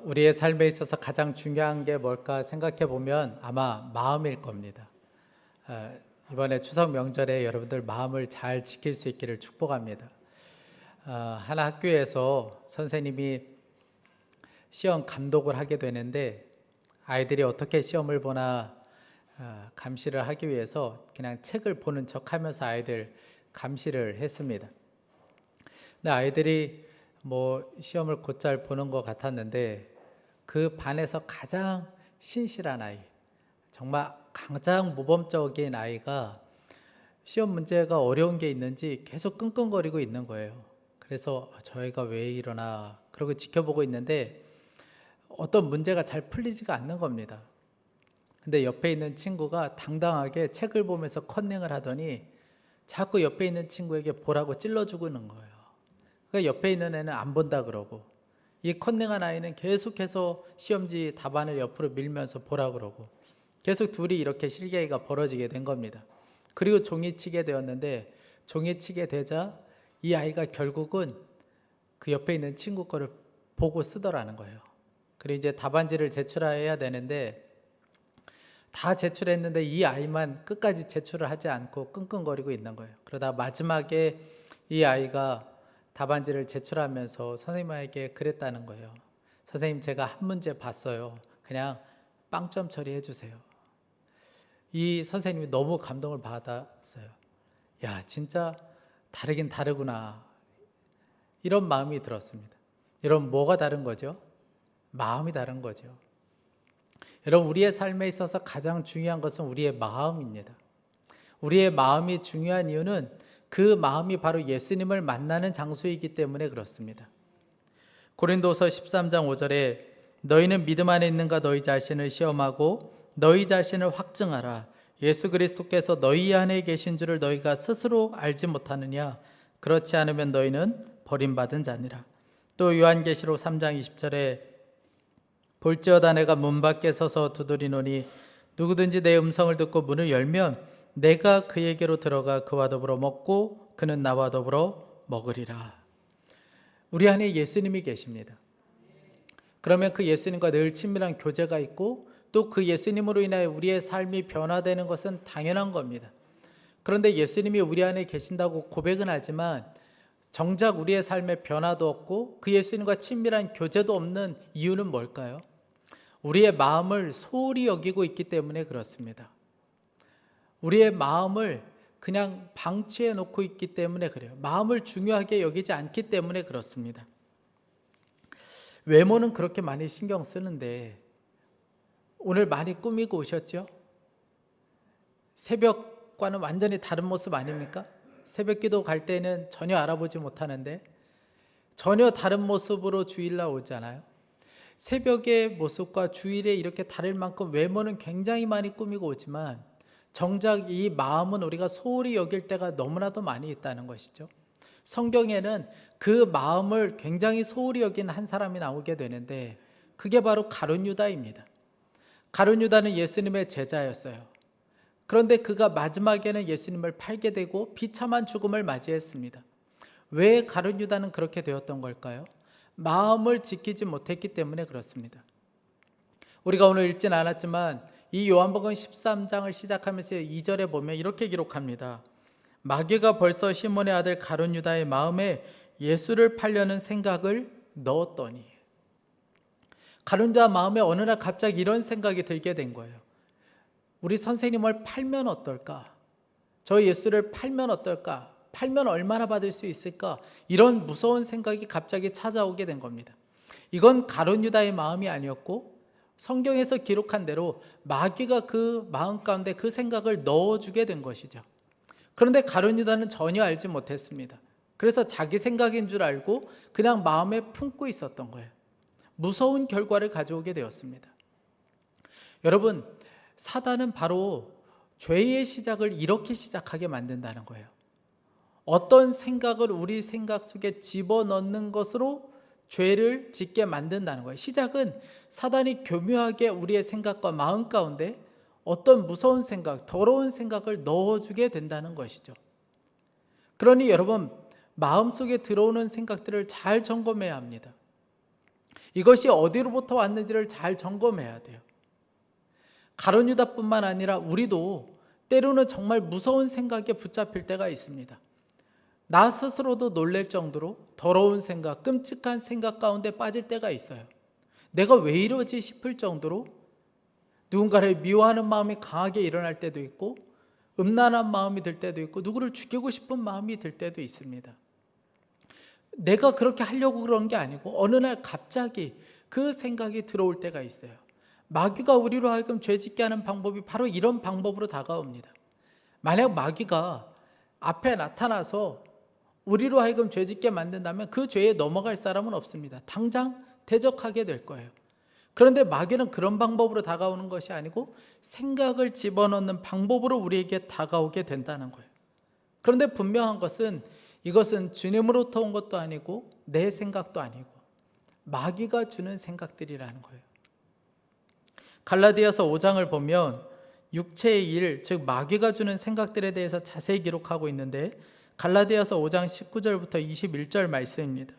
우리의 삶에 있어서 가장 중요한 게 뭘까 생각해 보면 아마 마음일 겁니다. 이번에 추석 명절에 여러분들 마음을 잘 지킬 수 있기를 축복합니다. 한 학교에서 선생님이 시험 감독을 하게 되는데 아이들이 어떻게 시험을 보나 감시를 하기 위해서 그냥 책을 보는 척하면서 아이들 감시를 했습니다. 근데 아이들이 시험을 곧잘 보는 것 같았는데 그 반에서 가장 신실한 아이, 정말 가장 모범적인 아이가 시험 문제가 어려운 게 있는지 계속 끙끙거리고 있는 거예요. 그래서 저희가 왜 이러나 그러고 지켜보고 있는데 어떤 문제가 잘 풀리지가 않는 겁니다. 근데 옆에 있는 친구가 당당하게 책을 보면서 컨닝을 하더니 자꾸 옆에 있는 친구에게 보라고 찔러주고 있는 거예요. 그러니까 옆에 있는 애는 안 본다 그러고 이 컨닝한 아이는 계속해서 시험지 답안을 옆으로 밀면서 보라 그러고 계속 둘이 이렇게 실갱이가 벌어지게 된 겁니다. 그리고 종이치게 되었는데 종이치게 되자 이 아이가 결국은 그 옆에 있는 친구 거를 보고 쓰더라는 거예요. 그리고 이제 답안지를 제출해야 되는데 다 제출했는데 이 아이만 끝까지 제출을 하지 않고 끙끙거리고 있는 거예요. 그러다 마지막에 이 아이가 답안지를 제출하면서 선생님에게 그랬다는 거예요. 선생님, 제가 한 문제 봤어요. 그냥 빵점 처리해 주세요. 이 선생님이 너무 감동을 받았어요. 야, 진짜 다르긴 다르구나. 이런 마음이 들었습니다. 여러분, 뭐가 다른 거죠? 마음이 다른 거죠. 여러분, 우리의 삶에 있어서 가장 중요한 것은 우리의 마음입니다. 우리의 마음이 중요한 이유는 그 마음이 바로 예수님을 만나는 장소이기 때문에 그렇습니다. 고린도서 13장 5절에 너희는 믿음 안에 있는가 너희 자신을 시험하고 너희 자신을 확증하라. 예수 그리스도께서 너희 안에 계신 줄을 너희가 스스로 알지 못하느냐. 그렇지 않으면 너희는 버림받은 자니라. 또 요한계시록 3장 20절에 볼지어다 내가 문 밖에 서서 두드리노니 누구든지 내 음성을 듣고 문을 열면 내가 그에게로 들어가 그와 더불어 먹고 그는 나와 더불어 먹으리라. 우리 안에 예수님이 계십니다. 그러면 그 예수님과 늘 친밀한 교제가 있고 또 그 예수님으로 인하여 우리의 삶이 변화되는 것은 당연한 겁니다. 그런데 예수님이 우리 안에 계신다고 고백은 하지만 정작 우리의 삶에 변화도 없고 그 예수님과 친밀한 교제도 없는 이유는 뭘까요? 우리의 마음을 소홀히 여기고 있기 때문에 그렇습니다. 우리의 마음을 그냥 방치해 놓고 있기 때문에 그래요. 마음을 중요하게 여기지 않기 때문에 그렇습니다. 외모는 그렇게 많이 신경 쓰는데 오늘 많이 꾸미고 오셨죠? 새벽과는 완전히 다른 모습 아닙니까? 새벽 기도 갈 때는 전혀 알아보지 못하는데 전혀 다른 모습으로 주일날 오잖아요. 새벽의 모습과 주일에 이렇게 다를 만큼 외모는 굉장히 많이 꾸미고 오지만 정작 이 마음은 우리가 소홀히 여길 때가 너무나도 많이 있다는 것이죠. 성경에는 그 마음을 굉장히 소홀히 여긴 한 사람이 나오게 되는데 그게 바로 가룟 유다입니다. 가룟 유다는 예수님의 제자였어요. 그런데 그가 마지막에는 예수님을 팔게 되고 비참한 죽음을 맞이했습니다. 왜 가룟 유다는 그렇게 되었던 걸까요? 마음을 지키지 못했기 때문에 그렇습니다. 우리가 오늘 읽진 않았지만 이 요한복음 13장을 시작하면서 2절에 보면 이렇게 기록합니다. 마귀가 벌써 시몬의 아들 가룟 유다의 마음에 예수를 팔려는 생각을 넣었더니 가룟 유다 마음에 어느 날 갑자기 이런 생각이 들게 된 거예요. 우리 선생님을 팔면 어떨까? 저 예수를 팔면 어떨까? 팔면 얼마나 받을 수 있을까? 이런 무서운 생각이 갑자기 찾아오게 된 겁니다. 이건 가룟 유다의 마음이 아니었고 성경에서 기록한 대로 마귀가 그 마음 가운데 그 생각을 넣어주게 된 것이죠. 그런데 가룟 유다는 전혀 알지 못했습니다. 그래서 자기 생각인 줄 알고 그냥 마음에 품고 있었던 거예요. 무서운 결과를 가져오게 되었습니다. 여러분, 사단은 바로 죄의 시작을 이렇게 시작하게 만든다는 거예요. 어떤 생각을 우리 생각 속에 집어넣는 것으로 죄를 짓게 만든다는 거예요. 시작은 사단이 교묘하게 우리의 생각과 마음 가운데 어떤 무서운 생각, 더러운 생각을 넣어주게 된다는 것이죠. 그러니 여러분, 마음속에 들어오는 생각들을 잘 점검해야 합니다. 이것이 어디로부터 왔는지를 잘 점검해야 돼요. 가룟 유다뿐만 아니라 우리도 때로는 정말 무서운 생각에 붙잡힐 때가 있습니다. 나 스스로도 놀랄 정도로 더러운 생각, 끔찍한 생각 가운데 빠질 때가 있어요. 내가 왜 이러지 싶을 정도로 누군가를 미워하는 마음이 강하게 일어날 때도 있고, 음란한 마음이 들 때도 있고, 누구를 죽이고 싶은 마음이 들 때도 있습니다. 내가 그렇게 하려고 그런 게 아니고 어느 날 갑자기 그 생각이 들어올 때가 있어요. 마귀가 우리로 하여금 죄짓게 하는 방법이 바로 이런 방법으로 다가옵니다. 만약 마귀가 앞에 나타나서 우리로 하여금 죄짓게 만든다면 그 죄에 넘어갈 사람은 없습니다. 당장 대적하게 될 거예요. 그런데 마귀는 그런 방법으로 다가오는 것이 아니고 생각을 집어넣는 방법으로 우리에게 다가오게 된다는 거예요. 그런데 분명한 것은 이것은 주님으로부터 온 것도 아니고 내 생각도 아니고 마귀가 주는 생각들이라는 거예요. 갈라디아서 5장을 보면 육체의 일, 즉 마귀가 주는 생각들에 대해서 자세히 기록하고 있는데, 갈라디아서 5장 19절부터 21절 말씀입니다.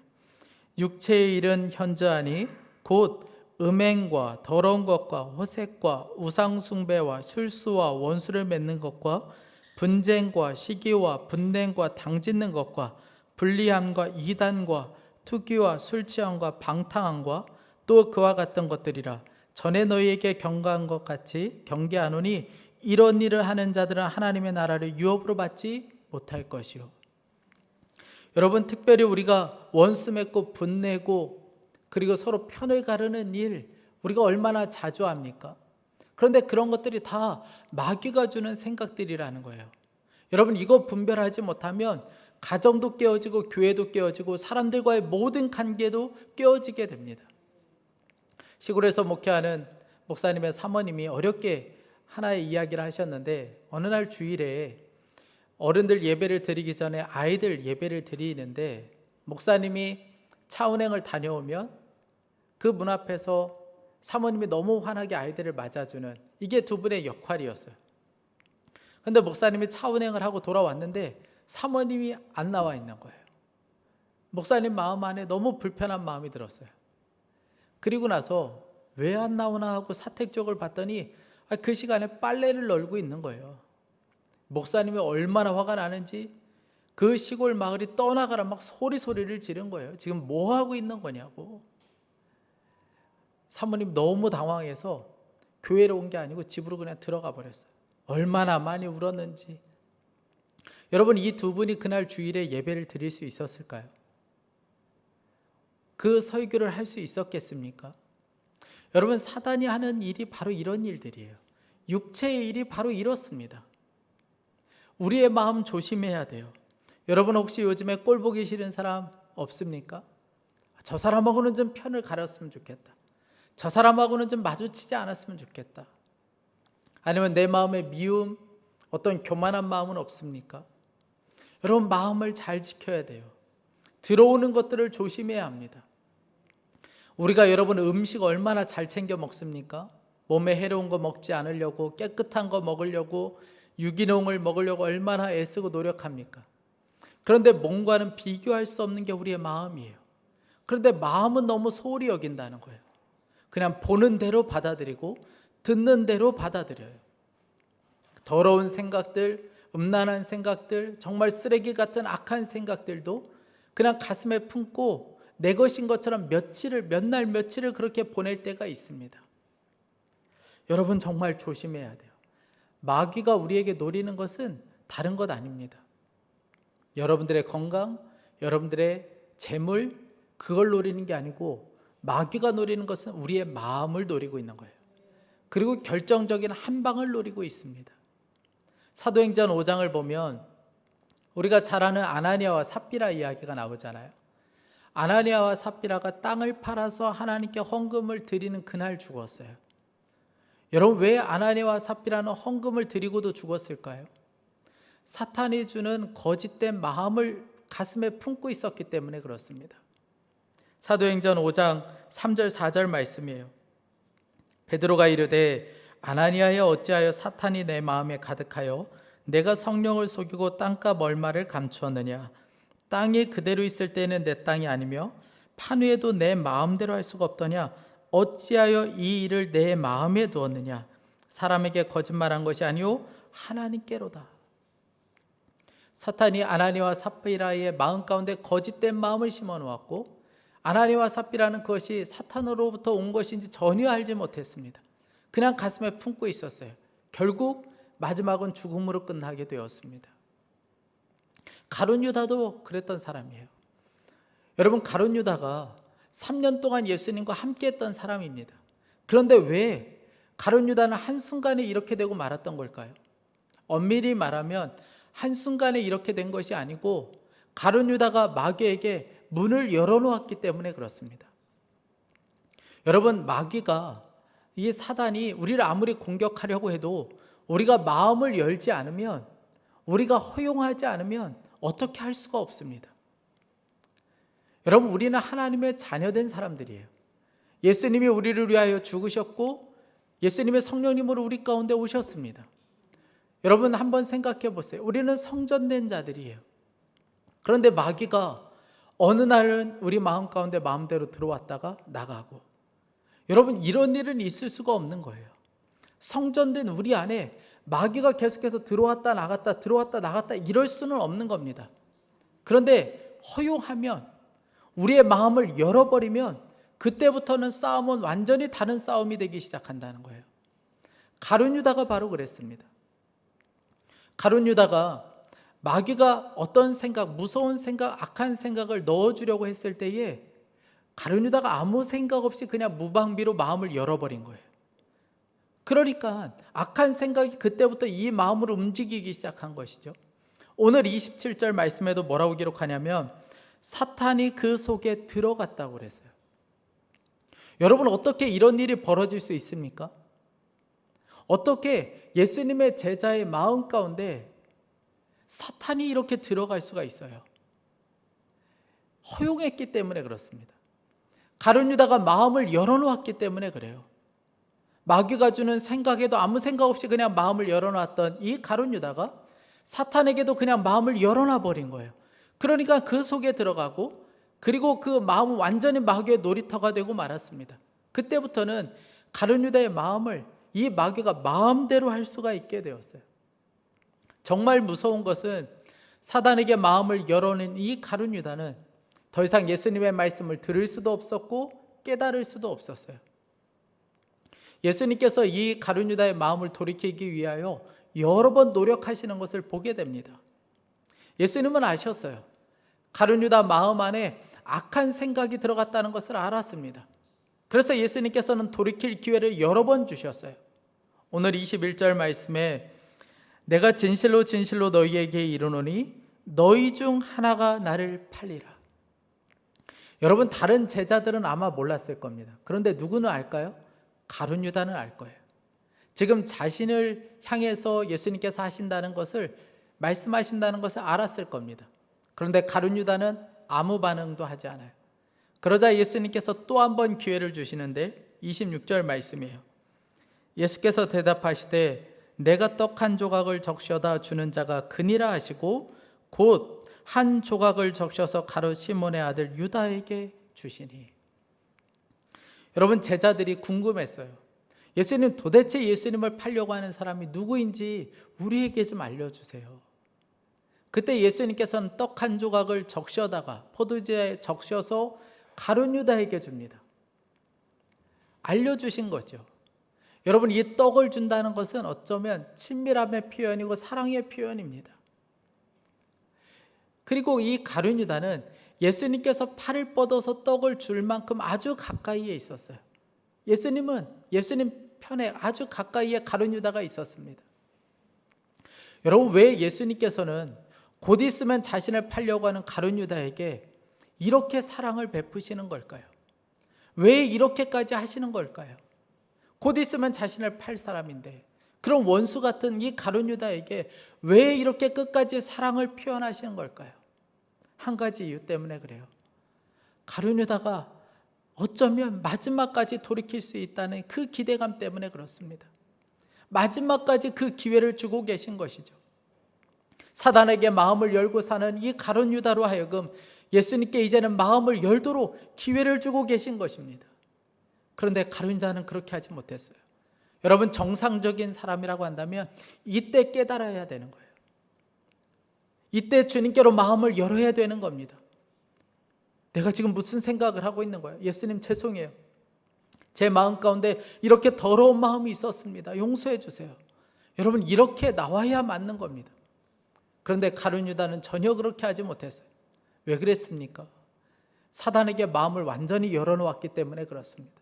육체의 일은 현저하니 곧 음행과 더러운 것과 호색과 우상숭배와 술수와 원수를 맺는 것과 분쟁과 시기와 분냉과 당짓는 것과 불리함과 이단과 투기와 술취함과 방탕함과 또 그와 같은 것들이라. 전에 너희에게 경고한 것 같이 경계하노니 이런 일을 하는 자들은 하나님의 나라를 유업으로 받지 못할 것이요. 여러분, 특별히 우리가 원수 맺고 분내고 그리고 서로 편을 가르는 일, 우리가 얼마나 자주 합니까? 그런데 그런 것들이 다 마귀가 주는 생각들이라는 거예요. 여러분, 이거 분별하지 못하면 가정도 깨어지고 교회도 깨어지고 사람들과의 모든 관계도 깨어지게 됩니다. 시골에서 목회하는 목사님의 사모님이 어렵게 하나의 이야기를 하셨는데, 어느 날 주일에 어른들 예배를 드리기 전에 아이들 예배를 드리는데 목사님이 차 운행을 다녀오면 그 문 앞에서 사모님이 너무 환하게 아이들을 맞아주는, 이게 두 분의 역할이었어요. 그런데 목사님이 차 운행을 하고 돌아왔는데 사모님이 안 나와 있는 거예요. 목사님 마음 안에 너무 불편한 마음이 들었어요. 그리고 나서 왜 안 나오나 하고 사택 쪽을 봤더니 그 시간에 빨래를 널고 있는 거예요. 목사님이 얼마나 화가 나는지 그 시골 마을이 떠나가라 막 소리를 지른 거예요. 지금 뭐 하고 있는 거냐고. 사모님 너무 당황해서 교회로 온 게 아니고 집으로 그냥 들어가 버렸어요. 얼마나 많이 울었는지. 여러분, 이 두 분이 그날 주일에 예배를 드릴 수 있었을까요? 그 설교를 할 수 있었겠습니까? 여러분, 사단이 하는 일이 바로 이런 일들이에요. 육체의 일이 바로 이렇습니다. 우리의 마음 조심해야 돼요. 여러분, 혹시 요즘에 꼴 보기 싫은 사람 없습니까? 저 사람하고는 좀 편을 가렸으면 좋겠다. 저 사람하고는 좀 마주치지 않았으면 좋겠다. 아니면 내 마음에 미움, 어떤 교만한 마음은 없습니까? 여러분, 마음을 잘 지켜야 돼요. 들어오는 것들을 조심해야 합니다. 우리가 여러분 음식 얼마나 잘 챙겨 먹습니까? 몸에 해로운 거 먹지 않으려고, 깨끗한 거 먹으려고, 유기농을 먹으려고 얼마나 애쓰고 노력합니까? 그런데 몸과는 비교할 수 없는 게 우리의 마음이에요. 그런데 마음은 너무 소홀히 여긴다는 거예요. 그냥 보는 대로 받아들이고 듣는 대로 받아들여요. 더러운 생각들, 음란한 생각들, 정말 쓰레기 같은 악한 생각들도 그냥 가슴에 품고 내 것인 것처럼 몇 날 며칠을 그렇게 보낼 때가 있습니다. 여러분, 정말 조심해야 돼요. 마귀가 우리에게 노리는 것은 다른 것 아닙니다. 여러분들의 건강, 여러분들의 재물, 그걸 노리는 게 아니고 마귀가 노리는 것은 우리의 마음을 노리고 있는 거예요. 그리고 결정적인 한 방을 노리고 있습니다. 사도행전 5장을 보면 우리가 잘 아는 아나니아와 삽비라 이야기가 나오잖아요. 아나니아와 삽비라가 땅을 팔아서 하나님께 헌금을 드리는 그날 죽었어요. 여러분, 왜 아나니아와 삽비라는 헌금을 드리고도 죽었을까요? 사탄이 주는 거짓된 마음을 가슴에 품고 있었기 때문에 그렇습니다. 사도행전 5장 3절 4절 말씀이에요. 베드로가 이르되 아나니아여, 어찌하여 사탄이 내 마음에 가득하여 내가 성령을 속이고 땅값 얼마를 감추었느냐? 땅이 그대로 있을 때는 내 땅이 아니며 판위에도 내 마음대로 할 수가 없더냐? 어찌하여 이 일을 내 마음에 두었느냐? 사람에게 거짓말한 것이 아니오 하나님께로다. 사탄이 아나니와 삽비라의 마음 가운데 거짓된 마음을 심어 놓았고, 아나니와 삽비라는 그것이 사탄으로부터 온 것인지 전혀 알지 못했습니다. 그냥 가슴에 품고 있었어요. 결국 마지막은 죽음으로 끝나게 되었습니다. 가룟 유다도 그랬던 사람이에요. 여러분, 가룟 유다가 3년 동안 예수님과 함께 했던 사람입니다. 그런데 왜 가룟 유다는 한순간에 이렇게 되고 말았던 걸까요? 엄밀히 말하면 한순간에 이렇게 된 것이 아니고 가룟 유다가 마귀에게 문을 열어놓았기 때문에 그렇습니다. 여러분, 마귀가, 이 사단이 우리를 아무리 공격하려고 해도 우리가 마음을 열지 않으면, 우리가 허용하지 않으면 어떻게 할 수가 없습니다. 여러분, 우리는 하나님의 자녀된 사람들이에요. 예수님이 우리를 위하여 죽으셨고 예수님의 성령님으로 우리 가운데 오셨습니다. 여러분, 한번 생각해 보세요. 우리는 성전된 자들이에요. 그런데 마귀가 어느 날은 우리 마음 가운데 마음대로 들어왔다가 나가고, 여러분, 이런 일은 있을 수가 없는 거예요. 성전된 우리 안에 마귀가 계속해서 들어왔다 나갔다 들어왔다 나갔다 이럴 수는 없는 겁니다. 그런데 허용하면, 우리의 마음을 열어버리면 그때부터는 싸움은 완전히 다른 싸움이 되기 시작한다는 거예요. 가룟 유다가 바로 그랬습니다. 가룟 유다가 마귀가 어떤 생각, 무서운 생각, 악한 생각을 넣어주려고 했을 때에 가룟 유다가 아무 생각 없이 그냥 무방비로 마음을 열어버린 거예요. 그러니까 악한 생각이 그때부터 이 마음으로 움직이기 시작한 것이죠. 오늘 27절 말씀에도 뭐라고 기록하냐면 사탄이 그 속에 들어갔다고 그랬어요. 여러분, 어떻게 이런 일이 벌어질 수 있습니까? 어떻게 예수님의 제자의 마음 가운데 사탄이 이렇게 들어갈 수가 있어요? 허용했기 때문에 그렇습니다. 가룟 유다가 마음을 열어놓았기 때문에 그래요. 마귀가 주는 생각에도 아무 생각 없이 그냥 마음을 열어놨던 이 가룟 유다가 사탄에게도 그냥 마음을 열어놔 버린 거예요. 그러니까 그 속에 들어가고, 그리고 그 마음은 완전히 마귀의 놀이터가 되고 말았습니다. 그때부터는 가룟 유다의 마음을 이 마귀가 마음대로 할 수가 있게 되었어요. 정말 무서운 것은 사단에게 마음을 열어낸 이 가룟 유다는 더 이상 예수님의 말씀을 들을 수도 없었고 깨달을 수도 없었어요. 예수님께서 이 가룟 유다의 마음을 돌이키기 위하여 여러 번 노력하시는 것을 보게 됩니다. 예수님은 아셨어요. 가룟 유다 마음 안에 악한 생각이 들어갔다는 것을 알았습니다. 그래서 예수님께서는 돌이킬 기회를 여러 번 주셨어요. 오늘 21절 말씀에 내가 진실로 진실로 너희에게 이르노니 너희 중 하나가 나를 팔리라. 여러분, 다른 제자들은 아마 몰랐을 겁니다. 그런데 누구는 알까요? 가룟 유다는 알 거예요. 지금 자신을 향해서 예수님께서 하신다는 것을, 말씀하신다는 것을 알았을 겁니다. 그런데 가룟 유다는 아무 반응도 하지 않아요. 그러자 예수님께서 또 한 번 기회를 주시는데 26절 말씀이에요. 예수께서 대답하시되 내가 떡 한 조각을 적셔다 주는 자가 그니라 하시고 곧 한 조각을 적셔서 가룟 시몬의 아들 유다에게 주시니. 여러분, 제자들이 궁금했어요. 예수님, 도대체 예수님을 팔려고 하는 사람이 누구인지 우리에게 좀 알려주세요. 그때 예수님께서는 떡 한 조각을 적셔다가 포도주에 적셔서 가룟 유다에게 줍니다. 알려주신 거죠. 여러분, 이 떡을 준다는 것은 어쩌면 친밀함의 표현이고 사랑의 표현입니다. 그리고 이 가룟 유다는 예수님께서 팔을 뻗어서 떡을 줄 만큼 아주 가까이에 있었어요. 예수님은 예수님 편에 아주 가까이에 가룟 유다가 있었습니다. 여러분, 왜 예수님께서는 곧 있으면 자신을 팔려고 하는 가룟 유다에게 이렇게 사랑을 베푸시는 걸까요? 왜 이렇게까지 하시는 걸까요? 곧 있으면 자신을 팔 사람인데, 그런 원수 같은 이 가룟 유다에게 왜 이렇게 끝까지 사랑을 표현하시는 걸까요? 한 가지 이유 때문에 그래요. 가룟 유다가 어쩌면 마지막까지 돌이킬 수 있다는 그 기대감 때문에 그렇습니다. 마지막까지 그 기회를 주고 계신 것이죠. 사단에게 마음을 열고 사는 이 가룟 유다로 하여금 예수님께 이제는 마음을 열도록 기회를 주고 계신 것입니다. 그런데 가룟 유다는 그렇게 하지 못했어요. 여러분, 정상적인 사람이라고 한다면 이때 깨달아야 되는 거예요. 이때 주님께로 마음을 열어야 되는 겁니다. 내가 지금 무슨 생각을 하고 있는 거예요? 예수님 죄송해요. 제 마음 가운데 이렇게 더러운 마음이 있었습니다. 용서해 주세요. 여러분, 이렇게 나와야 맞는 겁니다. 그런데 가룟 유다는 전혀 그렇게 하지 못했어요. 왜 그랬습니까? 사단에게 마음을 완전히 열어놓았기 때문에 그렇습니다.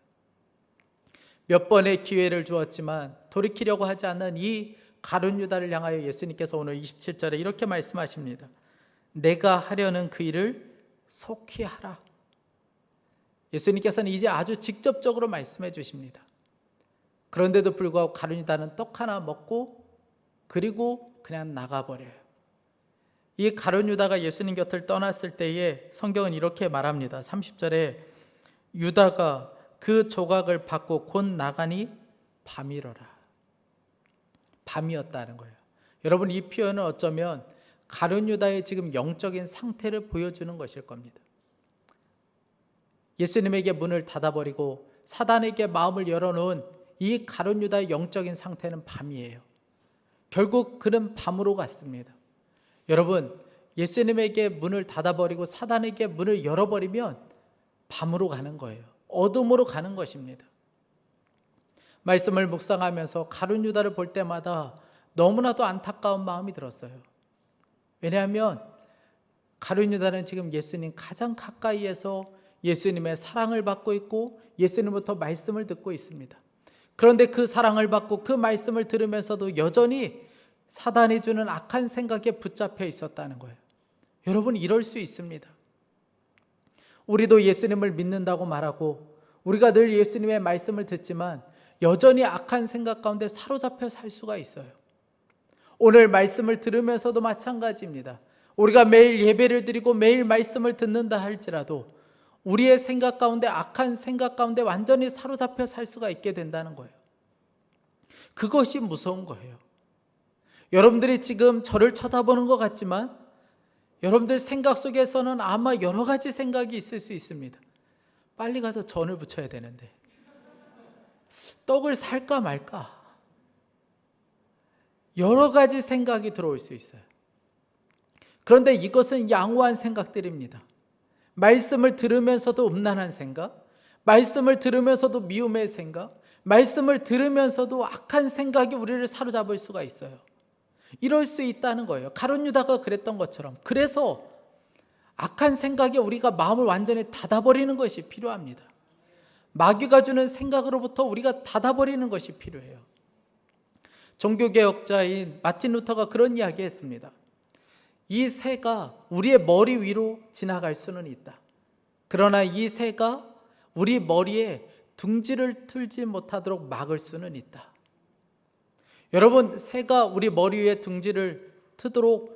몇 번의 기회를 주었지만 돌이키려고 하지 않는 이 가룟 유다를 향하여 예수님께서 오늘 27절에 이렇게 말씀하십니다. 내가 하려는 그 일을 속히 하라. 예수님께서는 이제 아주 직접적으로 말씀해 주십니다. 그런데도 불구하고 가룟 유다는 떡 하나 먹고 그리고 그냥 나가버려요. 이 가룟 유다가 예수님 곁을 떠났을 때에 성경은 이렇게 말합니다. 30절에 유다가 그 조각을 받고 곧 나가니 밤이러라. 밤이었다는 거예요. 여러분, 이 표현은 어쩌면 가룟 유다의 지금 영적인 상태를 보여주는 것일 겁니다. 예수님에게 문을 닫아버리고 사단에게 마음을 열어놓은 이 가룟 유다의 영적인 상태는 밤이에요. 결국 그는 밤으로 갔습니다. 여러분, 예수님에게 문을 닫아버리고 사단에게 문을 열어버리면 밤으로 가는 거예요. 어둠으로 가는 것입니다. 말씀을 묵상하면서 가룟 유다를 볼 때마다 너무나도 안타까운 마음이 들었어요. 왜냐하면 가룟 유다는 지금 예수님 가장 가까이에서 예수님의 사랑을 받고 있고 예수님부터 말씀을 듣고 있습니다. 그런데 그 사랑을 받고 그 말씀을 들으면서도 여전히 사단이 주는 악한 생각에 붙잡혀 있었다는 거예요. 여러분, 이럴 수 있습니다. 우리도 예수님을 믿는다고 말하고 우리가 늘 예수님의 말씀을 듣지만 여전히 악한 생각 가운데 사로잡혀 살 수가 있어요. 오늘 말씀을 들으면서도 마찬가지입니다. 우리가 매일 예배를 드리고 매일 말씀을 듣는다 할지라도 우리의 생각 가운데 악한 생각 가운데 완전히 사로잡혀 살 수가 있게 된다는 거예요. 그것이 무서운 거예요. 여러분들이 지금 저를 쳐다보는 것 같지만 여러분들 생각 속에서는 아마 여러 가지 생각이 있을 수 있습니다. 빨리 가서 전을 부쳐야 되는데 떡을 살까 말까 여러 가지 생각이 들어올 수 있어요. 그런데 이것은 양호한 생각들입니다. 말씀을 들으면서도 음란한 생각, 말씀을 들으면서도 미움의 생각, 말씀을 들으면서도 악한 생각이 우리를 사로잡을 수가 있어요. 이럴 수 있다는 거예요. 가룟 유다가 그랬던 것처럼. 그래서 악한 생각에 우리가 마음을 완전히 닫아버리는 것이 필요합니다. 마귀가 주는 생각으로부터 우리가 닫아버리는 것이 필요해요. 종교개혁자인 마틴 루터가 그런 이야기 했습니다. 이 새가 우리의 머리 위로 지나갈 수는 있다. 그러나 이 새가 우리 머리에 둥지를 틀지 못하도록 막을 수는 있다. 여러분, 새가 우리 머리 위에 둥지를 트도록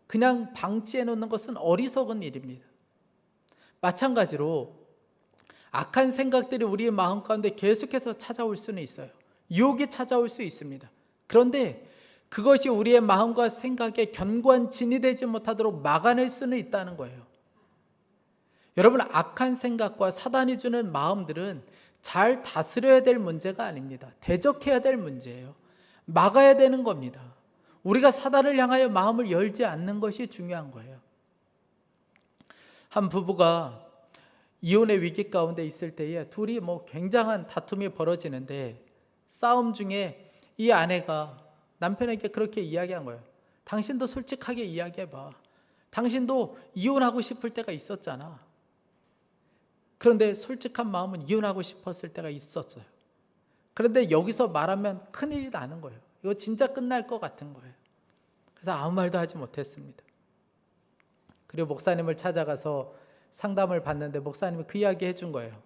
그냥 방치해 놓는 것은 어리석은 일입니다. 마찬가지로 악한 생각들이 우리의 마음 가운데 계속해서 찾아올 수는 있어요. 유혹이 찾아올 수 있습니다. 그런데 그것이 우리의 마음과 생각에 견고한 진이 되지 못하도록 막아낼 수는 있다는 거예요. 여러분, 악한 생각과 사단이 주는 마음들은 잘 다스려야 될 문제가 아닙니다. 대적해야 될 문제예요. 막아야 되는 겁니다. 우리가 사단을 향하여 마음을 열지 않는 것이 중요한 거예요. 한 부부가 이혼의 위기 가운데 있을 때에 둘이 굉장한 다툼이 벌어지는데 싸움 중에 이 아내가 남편에게 그렇게 이야기한 거예요. 당신도 솔직하게 이야기해봐. 당신도 이혼하고 싶을 때가 있었잖아. 그런데 솔직한 마음은 이혼하고 싶었을 때가 있었어요. 그런데 여기서 말하면 큰일이 나는 거예요. 이거 진짜 끝날 것 같은 거예요. 그래서 아무 말도 하지 못했습니다. 그리고 목사님을 찾아가서 상담을 받는데 목사님이 그 이야기 해준 거예요.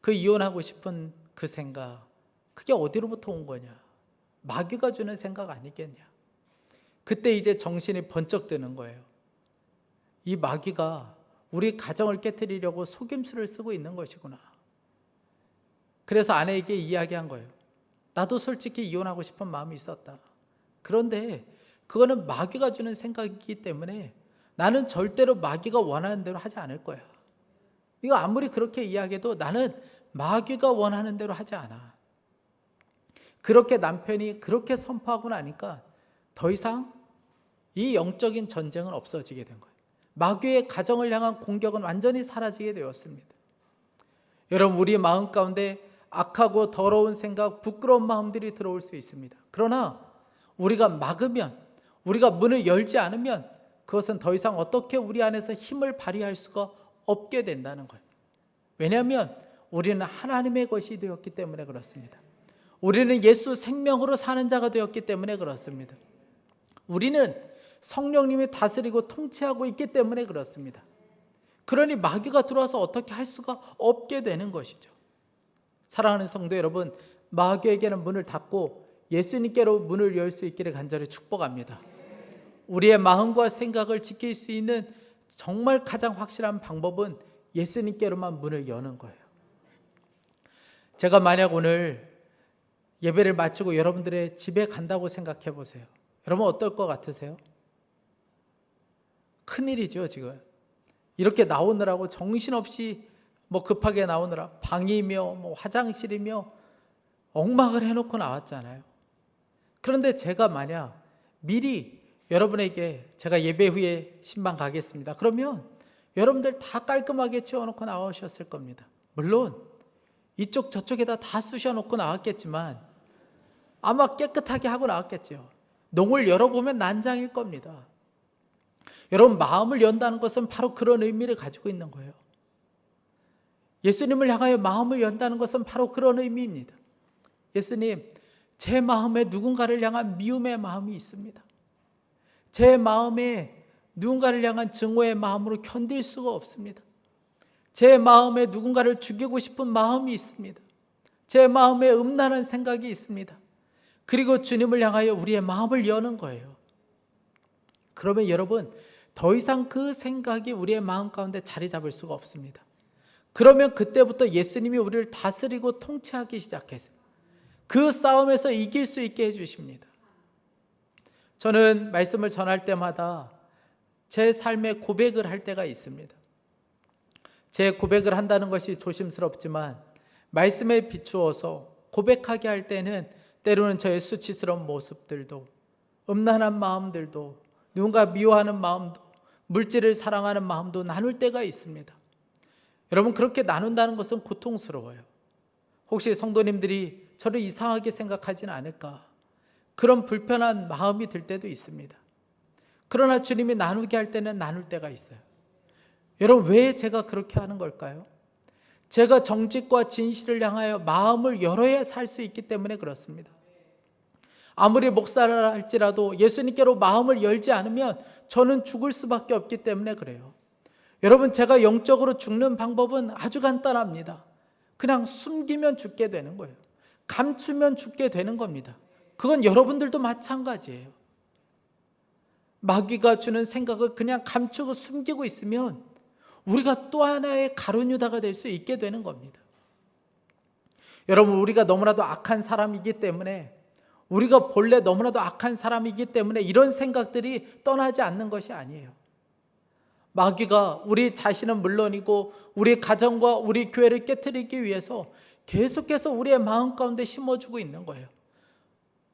그 이혼하고 싶은 그 생각, 그게 어디로부터 온 거냐? 마귀가 주는 생각 아니겠냐? 그때 이제 정신이 번쩍 드는 거예요. 이 마귀가 우리 가정을 깨트리려고 속임수를 쓰고 있는 것이구나. 그래서 아내에게 이야기한 거예요. 나도 솔직히 이혼하고 싶은 마음이 있었다. 그런데 그거는 마귀가 주는 생각이기 때문에 나는 절대로 마귀가 원하는 대로 하지 않을 거야. 이거 아무리 그렇게 이야기해도 나는 마귀가 원하는 대로 하지 않아. 그렇게 남편이 그렇게 선포하고 나니까 더 이상 이 영적인 전쟁은 없어지게 된 거예요. 마귀의 가정을 향한 공격은 완전히 사라지게 되었습니다. 여러분, 우리 마음 가운데 악하고 더러운 생각, 부끄러운 마음들이 들어올 수 있습니다. 그러나 우리가 막으면, 우리가 문을 열지 않으면 그것은 더 이상 어떻게 우리 안에서 힘을 발휘할 수가 없게 된다는 거예요. 왜냐하면 우리는 하나님의 것이 되었기 때문에 그렇습니다. 우리는 예수 생명으로 사는 자가 되었기 때문에 그렇습니다. 우리는 성령님이 다스리고 통치하고 있기 때문에 그렇습니다. 그러니 마귀가 들어와서 어떻게 할 수가 없게 되는 것이죠. 사랑하는 성도 여러분, 마귀에게는 문을 닫고 예수님께로 문을 열 수 있기를 간절히 축복합니다. 우리의 마음과 생각을 지킬 수 있는 정말 가장 확실한 방법은 예수님께로만 문을 여는 거예요. 제가 만약 오늘 예배를 마치고 여러분들의 집에 간다고 생각해 보세요. 여러분 어떨 것 같으세요? 큰일이죠. 지금 이렇게 나오느라고 정신없이 급하게 나오느라 방이며 화장실이며 엉망을 해놓고 나왔잖아요. 그런데 제가 만약 미리 여러분에게 제가 예배 후에 신방 가겠습니다. 그러면 여러분들 다 깔끔하게 치워놓고 나오셨을 겁니다. 물론 이쪽 저쪽에다 다 쑤셔놓고 나왔겠지만 아마 깨끗하게 하고 나왔겠죠. 농을 열어보면 난장일 겁니다. 여러분, 마음을 연다는 것은 바로 그런 의미를 가지고 있는 거예요. 예수님을 향하여 마음을 연다는 것은 바로 그런 의미입니다. 예수님, 제 마음에 누군가를 향한 미움의 마음이 있습니다. 제 마음에 누군가를 향한 증오의 마음으로 견딜 수가 없습니다. 제 마음에 누군가를 죽이고 싶은 마음이 있습니다. 제 마음에 음란한 생각이 있습니다. 그리고 주님을 향하여 우리의 마음을 여는 거예요. 그러면 여러분, 더 이상 그 생각이 우리의 마음 가운데 자리 잡을 수가 없습니다. 그러면 그때부터 예수님이 우리를 다스리고 통치하기 시작해서 그 싸움에서 이길 수 있게 해주십니다. 저는 말씀을 전할 때마다 제 삶의 고백을 할 때가 있습니다. 제 고백을 한다는 것이 조심스럽지만 말씀에 비추어서 고백하게 할 때는 때로는 저의 수치스러운 모습들도, 음란한 마음들도, 누군가 미워하는 마음도, 물질을 사랑하는 마음도 나눌 때가 있습니다. 여러분, 그렇게 나눈다는 것은 고통스러워요. 혹시 성도님들이 저를 이상하게 생각하지는 않을까, 그런 불편한 마음이 들 때도 있습니다. 그러나 주님이 나누게 할 때는 나눌 때가 있어요. 여러분, 왜 제가 그렇게 하는 걸까요? 제가 정직과 진실을 향하여 마음을 열어야 살 수 있기 때문에 그렇습니다. 아무리 목사를 할지라도 예수님께로 마음을 열지 않으면 저는 죽을 수밖에 없기 때문에 그래요. 여러분, 제가 영적으로 죽는 방법은 아주 간단합니다. 그냥 숨기면 죽게 되는 거예요. 감추면 죽게 되는 겁니다. 그건 여러분들도 마찬가지예요. 마귀가 주는 생각을 그냥 감추고 숨기고 있으면 우리가 또 하나의 가룟 유다가 될 수 있게 되는 겁니다. 여러분, 우리가 너무나도 악한 사람이기 때문에, 우리가 본래 너무나도 악한 사람이기 때문에 이런 생각들이 떠나지 않는 것이 아니에요. 마귀가 우리 자신은 물론이고 우리 가정과 우리 교회를 깨트리기 위해서 계속해서 우리의 마음 가운데 심어주고 있는 거예요.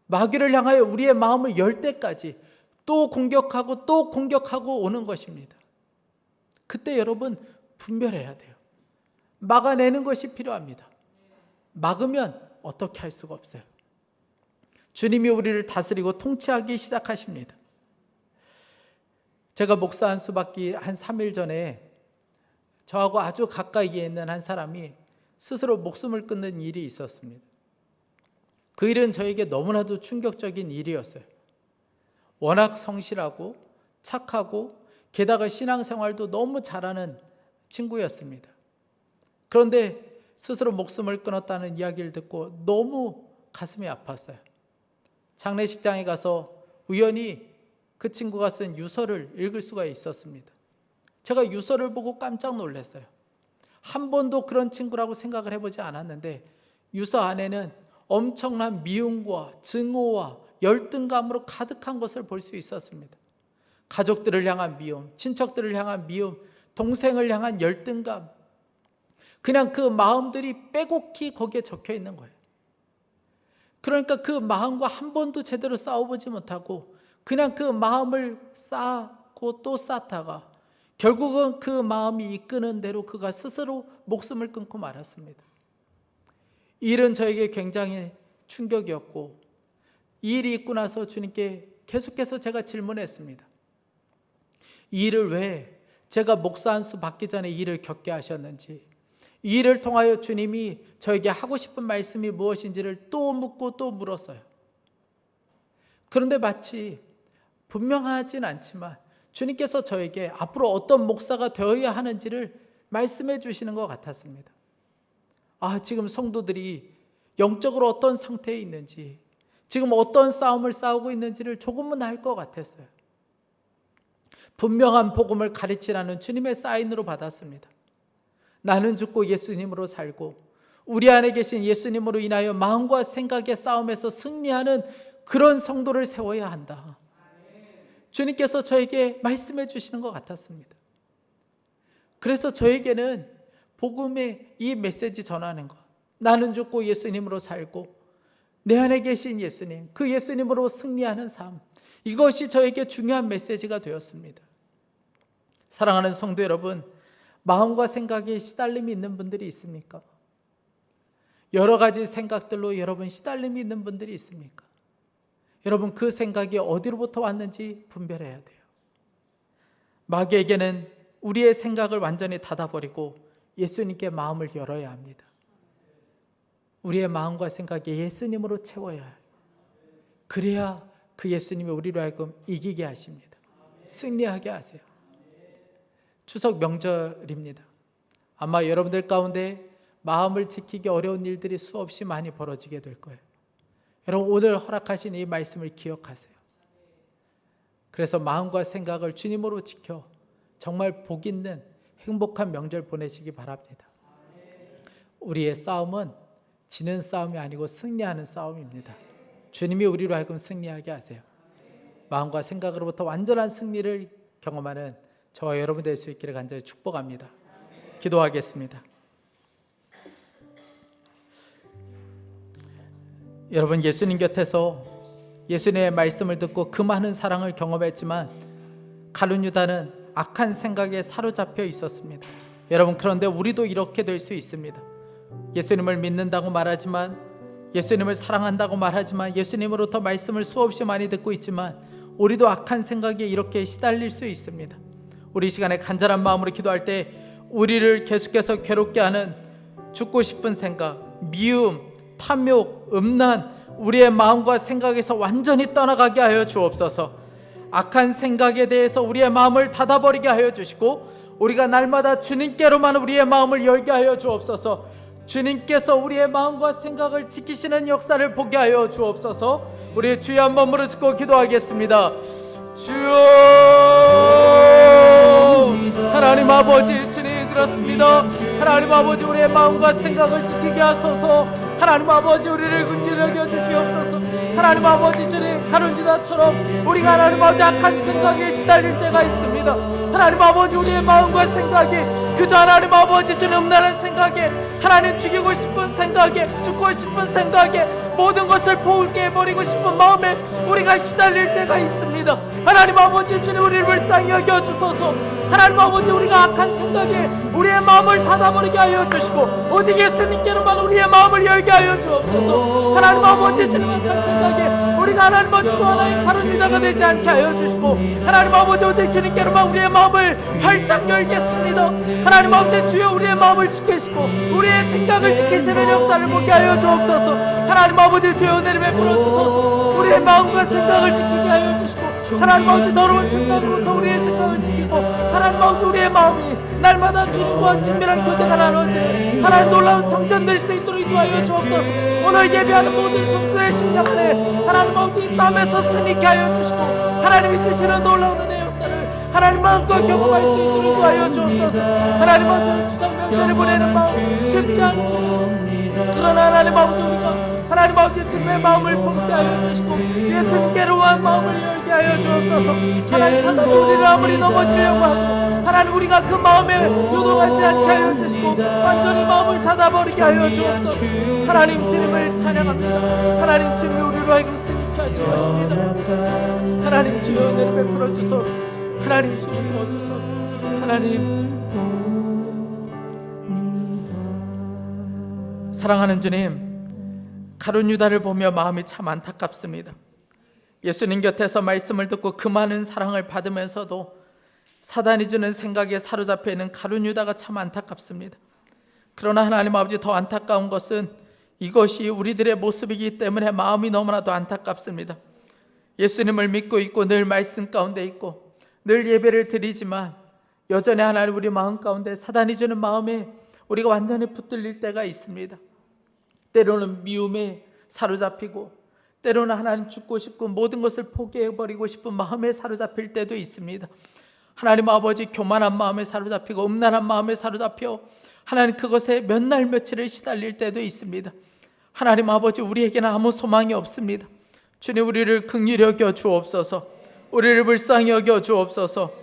마귀를 향하여 우리의 마음을 열 때까지 또 공격하고 오는 것입니다. 그때 여러분, 분별해야 돼요. 막아내는 것이 필요합니다. 막으면 어떻게 할 수가 없어요. 주님이 우리를 다스리고 통치하기 시작하십니다. 제가 목사한 수밖에 한 3일 전에 저하고 아주 가까이에 있는 한 사람이 스스로 목숨을 끊는 일이 있었습니다. 그 일은 저에게 너무나도 충격적인 일이었어요. 워낙 성실하고 착하고 게다가 신앙생활도 너무 잘하는 친구였습니다. 그런데 스스로 목숨을 끊었다는 이야기를 듣고 너무 가슴이 아팠어요. 장례식장에 가서 우연히 그 친구가 쓴 유서를 읽을 수가 있었습니다. 제가 유서를 보고 깜짝 놀랐어요. 한 번도 그런 친구라고 생각을 해보지 않았는데 유서 안에는 엄청난 미움과 증오와 열등감으로 가득한 것을 볼 수 있었습니다. 가족들을 향한 미움, 친척들을 향한 미움, 동생을 향한 열등감, 그냥 그 마음들이 빼곡히 거기에 적혀 있는 거예요. 그러니까 그 마음과 한 번도 제대로 싸워보지 못하고 그냥 그 마음을 쌓고 또 쌓다가 결국은 그 마음이 이끄는 대로 그가 스스로 목숨을 끊고 말았습니다. 이 일은 저에게 굉장히 충격이었고, 이 일이 있고 나서 주님께 계속해서 제가 질문했습니다. 이 일을 왜 제가 목사 한 수 받기 전에 이 일을 겪게 하셨는지, 이 일을 통하여 주님이 저에게 하고 싶은 말씀이 무엇인지를 또 묻고 또 물었어요. 그런데 마치 분명하진 않지만 주님께서 저에게 앞으로 어떤 목사가 되어야 하는지를 말씀해 주시는 것 같았습니다. 지금 성도들이 영적으로 어떤 상태에 있는지, 지금 어떤 싸움을 싸우고 있는지를 조금은 알 것 같았어요. 분명한 복음을 가르치라는 주님의 사인으로 받았습니다. 나는 죽고 예수님으로 살고 우리 안에 계신 예수님으로 인하여 마음과 생각의 싸움에서 승리하는 그런 성도를 세워야 한다. 주님께서 저에게 말씀해 주시는 것 같았습니다. 그래서 저에게는 복음의 이 메시지 전하는 것, 나는 죽고 예수님으로 살고 내 안에 계신 예수님, 그 예수님으로 승리하는 삶, 이것이 저에게 중요한 메시지가 되었습니다. 사랑하는 성도 여러분, 마음과 생각에 시달림이 있는 분들이 있습니까? 여러 가지 생각들로 여러분 시달림이 있는 분들이 있습니까? 여러분, 그 생각이 어디로부터 왔는지 분별해야 돼요. 마귀에게는 우리의 생각을 완전히 닫아버리고 예수님께 마음을 열어야 합니다. 우리의 마음과 생각이 예수님으로 채워야 해요. 그래야 그 예수님이 우리로 하여금 이기게 하십니다. 승리하게 하세요. 추석 명절입니다. 아마 여러분들 가운데 마음을 지키기 어려운 일들이 수없이 많이 벌어지게 될 거예요. 여러분, 오늘 허락하신 이 말씀을 기억하세요. 그래서 마음과 생각을 주님으로 지켜 정말 복 있는 행복한 명절 보내시기 바랍니다. 우리의 싸움은 지는 싸움이 아니고 승리하는 싸움입니다. 주님이 우리로 하여금 승리하게 하세요. 마음과 생각으로부터 완전한 승리를 경험하는 저와 여러분 될 수 있기를 간절히 축복합니다. 기도하겠습니다. 여러분, 예수님 곁에서 예수님의 말씀을 듣고 그 많은 사랑을 경험했지만 가룟 유다는 악한 생각에 사로잡혀 있었습니다. 여러분, 그런데 우리도 이렇게 될 수 있습니다. 예수님을 믿는다고 말하지만, 예수님을 사랑한다고 말하지만, 예수님으로부터 말씀을 수없이 많이 듣고 있지만 우리도 악한 생각에 이렇게 시달릴 수 있습니다. 우리 시간에 간절한 마음으로 기도할 때 우리를 계속해서 괴롭게 하는 죽고 싶은 생각, 미움, 탐욕, 음란, 우리의 마음과 생각에서 완전히 떠나가게 하여 주옵소서. 악한 생각에 대해서 우리의 마음을 닫아버리게 하여 주시고 우리가 날마다 주님께로만 우리의 마음을 열게 하여 주옵소서. 주님께서 우리의 마음과 생각을 지키시는 역사를 보게 하여 주옵소서. 우리 주여 한번 무릎 기도하겠습니다. 주여, 하나님 아버지, 주님 그렇습니다. 하나님 아버지, 우리의 마음과 생각을 지키게 하소서. 하나님 아버지, 우리를 긍휼히 여겨주시옵소서. 하나님 아버지, 주님 가룟 유다처럼 우리가 하나님 아버지 악한 생각에 시달릴 때가 있습니다. 하나님 아버지, 우리의 마음과 생각이 그저 하나님 아버지 주님 음란한 생각에, 하나님 죽이고 싶은 생각에, 죽고 싶은 생각에, 모든 것을 포기해 버리고 싶은 마음에 우리가 시달릴 때가 있습니다. 하나님 아버지, 주님 우리를 불쌍히 여겨 주소서. 하나님 아버지, 우리가 악한 생각에 우리의 마음을 닫아버리게 하여 주시고 오직 예수님께로만 우리의 마음을 열게 하여 주옵소서. 하나님 아버지, 주님 악한 생각에 우리가 하나님 아버지 또 하나의 가룟 유다가 되지 않게 하여 주시고 하나님 아버지, 오직 주님께로만 우리의 마음을 활짝 열겠습니다. 하나님 아버지, 주여 우리의 마음을 지키시고 우리의 생각을 지키시는 역사를 보게 하여 주옵소서. 하나님 아버지, 주여 은혜를 베풀어 주소서. 우리의 마음과 생각을 지키게 하여 주시고 하나님 아버지, 더러운 생각으로부터 우리의 생각을 지키고 하나님 아버지, 우리의 마음이 날마다 주님과 친밀한 교제가 나눠지는 하나님 놀라운 성전 될 수 있도록 인도하여 주옵소서. 오늘 예배하는 모든 성도의 심령 안에 하나님 아버지 싸움에서 승리케 하여 주시고 하나님이 주시는 놀라운 은혜의 역사를 하나님 마음껏 경험할 수 있도록 인도하여 주옵소서. 하나님 아버지, 추석 명절을 보내는 마음 쉽지 않지만 그러나 하나님 아버지, 우리가 하나님 아버지 주님의 마음을 품게 하여 주시고 예수님께로만 마음을 열게 하여 주옵소서. 하나님 사단이 우리를 아무리 넘어지려고 하도 하나님 우리가 그 마음에 요동하지 않게 하여 주시고 완전히 마음을 닫아버리게 하여 주옵소서. 하나님 주님을 찬양합니다. 하나님 주님이 우리로 하여금 승리케 하실 것입니다. 하나님 주여 은혜를 베풀어 주소서. 하나님 주여 도와주소서. 하나님 사랑하는 주님, 가룟 유다를 보며 마음이 참 안타깝습니다. 예수님 곁에서 말씀을 듣고 그 많은 사랑을 받으면서도 사단이 주는 생각에 사로잡혀 있는 가룟 유다가 참 안타깝습니다. 그러나 하나님 아버지, 더 안타까운 것은 이것이 우리들의 모습이기 때문에 마음이 너무나도 안타깝습니다. 예수님을 믿고 있고 늘 말씀 가운데 있고 늘 예배를 드리지만 여전히 하나님 우리 마음 가운데 사단이 주는 마음에 우리가 완전히 붙들릴 때가 있습니다. 때로는 미움에 사로잡히고 때로는 하나님 죽고 싶고 모든 것을 포기해버리고 싶은 마음에 사로잡힐 때도 있습니다. 하나님 아버지, 교만한 마음에 사로잡히고 음란한 마음에 사로잡혀 하나님 그것에 몇 날 며칠을 시달릴 때도 있습니다. 하나님 아버지, 우리에게는 아무 소망이 없습니다. 주님, 우리를 긍휼히 여겨 주옵소서. 우리를 불쌍히 여겨 주옵소서.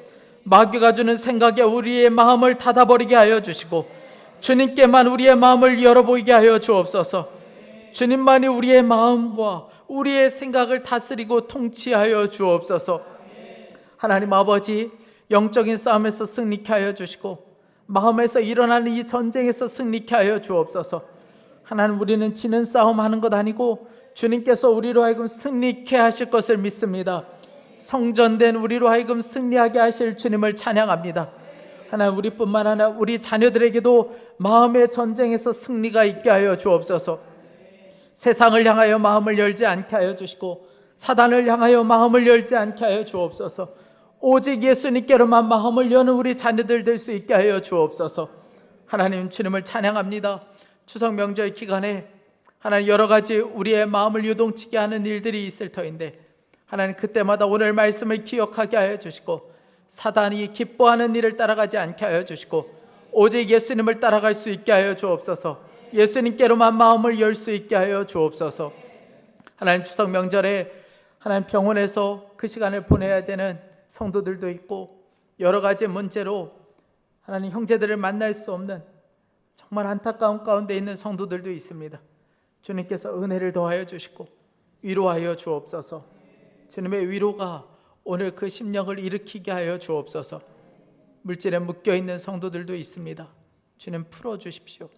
마귀가 주는 생각에 우리의 마음을 닫아버리게 하여 주시고 주님께만 우리의 마음을 열어보이게 하여 주옵소서. 주님만이 우리의 마음과 우리의 생각을 다스리고 통치하여 주옵소서. 하나님 아버지, 영적인 싸움에서 승리케 하여 주시고 마음에서 일어나는 이 전쟁에서 승리케 하여 주옵소서. 하나님, 우리는 지는 싸움 하는 것 아니고 주님께서 우리로 하여금 승리케 하실 것을 믿습니다. 성전된 우리로 하여금 승리하게 하실 주님을 찬양합니다. 하나님, 우리뿐만 아니라 우리 자녀들에게도 마음의 전쟁에서 승리가 있게 하여 주옵소서. 세상을 향하여 마음을 열지 않게 하여 주시고 사단을 향하여 마음을 열지 않게 하여 주옵소서. 오직 예수님께로만 마음을 여는 우리 자녀들 될 수 있게 하여 주옵소서. 하나님, 주님을 찬양합니다. 추석 명절 기간에 하나님 여러 가지 우리의 마음을 요동치게 하는 일들이 있을 터인데 하나님, 그때마다 오늘 말씀을 기억하게 하여 주시고 사단이 기뻐하는 일을 따라가지 않게 하여 주시고 오직 예수님을 따라갈 수 있게 하여 주옵소서. 예수님께로만 마음을 열 수 있게 하여 주옵소서. 하나님, 추석 명절에 하나님 병원에서 그 시간을 보내야 되는 성도들도 있고 여러 가지 문제로 하나님 형제들을 만날 수 없는 정말 안타까운 가운데 있는 성도들도 있습니다. 주님께서 은혜를 더하여 주시고 위로하여 주옵소서. 주님의 위로가 오늘 그 심령을 일으키게 하여 주옵소서. 물질에 묶여있는 성도들도 있습니다. 주님, 풀어주십시오.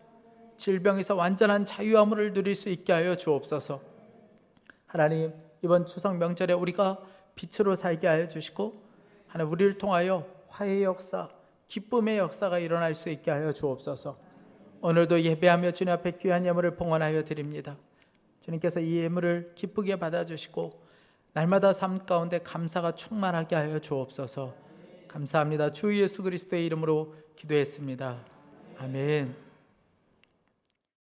질병에서 완전한 자유함을 누릴 수 있게 하여 주옵소서. 하나님, 이번 추석 명절에 우리가 빛으로 살게 하여 주시고 하나님, 우리를 통하여 화해의 역사, 기쁨의 역사가 일어날 수 있게 하여 주옵소서. 오늘도 예배하며 주님 앞에 귀한 예물을 봉헌하여 드립니다. 주님께서 이 예물을 기쁘게 받아주시고 날마다 삶 가운데 감사가 충만하게 하여 주옵소서. 감사합니다. 주 예수 그리스도의 이름으로 기도했습니다. 아멘.